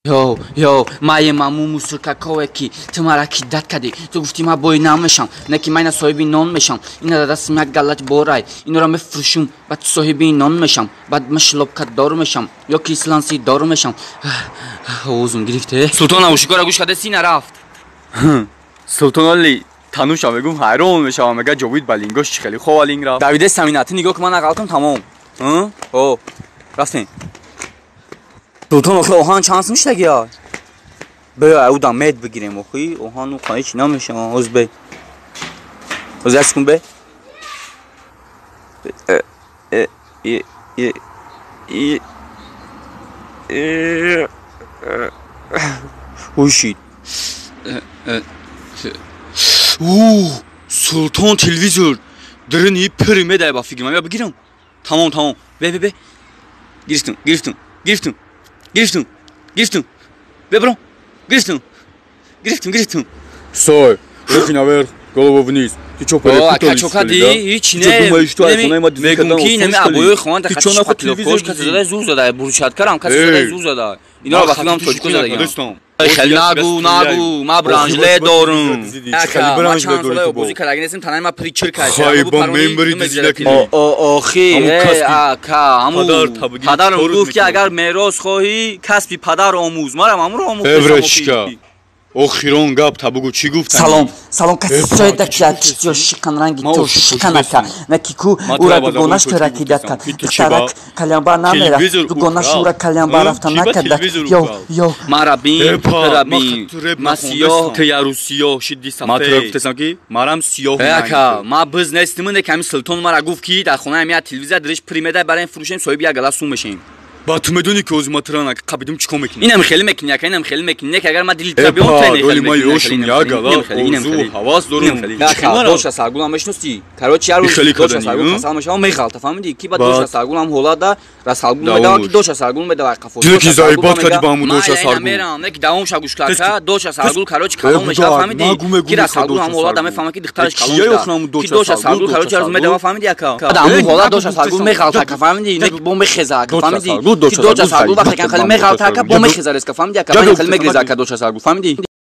Йо, мае маму мусуркаковеки, ты мараки дад кади, ты гуфти ма бой намешам, неки майна соҳиби нон мешам, ина да дастам як галлач борай, инора мефурӯшам, баъд соҳиби нон мешам, баъд машлобкатдор мешам, ё кислансидор мешам. Овозум гирифте? Султон авушикора гӯш каде сина рафт. Султон Али танушам мегум ҳайрон мешавам, мега Ҷовид Балингош чӣ хеле хоб алинг рафт. Давиде саминатӣ нигоҳ ки ман ақал кам тамом. О, растем. Султон охи оҳан чанд сум штаги ай? Бея аудам мед бигирем охи, оҳану қаич намешам, оз бе. Оз яс кун бе. Ушид. Султон телевизор. Дырни пири медай ба фигмам, я бигирам. Тамом. Бе. Гирифтум. Бебро. Гирифтум. Стой, руки наверх, голову вниз. Ты чё перепутал? Качокади, ичне. Думаешь, что айфон нема мегунки неми абои хон так телевизор касадай зур задай, бурушат карам касадай зур задай. Ино ба фигам тоҷико задагам. خیلی نگو ما برانجله دارم ما چند ساله بازی کردگی نیستیم تنها ما پریچر کردیم خیلی ممبری دیزیده کنی آخی همون پدرم گفت که اگر میراث خواهی کسبی پدر آموز ما رو همون آموز ابرشکا آخران گپ تا بگو چی گفتن سلام کسی جای دکتر کسی شکن رنگی تو شکن نکن نکیکو او را دوگانش تو رکیدت کن دخترک کلیان بر نمیره دوگانش او را کلیان بر رفتن نکرده یو مرا بین ما سیاه که یارو سیاه شدی سفید ما تو را گفتم که مرام سیاه اکا ما بز نستیمونه که همین سلطان مرا گفت که در خونه همیه تلویزیون درش پریمده برای فروشیم صاحب یک گلاس سون بشیم با تو میدونی که از ماترانه قبیدم چیکار میکنی اینم خیلی میکنی اینم خیلی میکنی که اگر ما دیل تابیون تو خیلی میکنی یا گلا اوزو حواس دارم دوش سرگولم مشنوستی کاروچی یارو دوش سرگول قسم مشام میخالت فهمیدی کی با دوش سرگولم هولادا رسالگول میداد که دوش سرگول میداد قفو کی زایبات کردی با همون دوش سرگول میرم یک داوم شگوش کلاکا دوش سرگول کاروچ کلام میشه فهمیدی کی رسالگول هم هولادا میفهمه که دخترش کلام کی دوش سرگول کاروچ از میداد فهمیدی اکا دامو هولادا دوش سرگول میخالت فهمیدی یک بمب خزا فهمیدی دوش سرگول وقتی که خیلی میخالت که بمب خزا است فهمیدی که خیلی میگریزه که دوش سرگول فهمیدی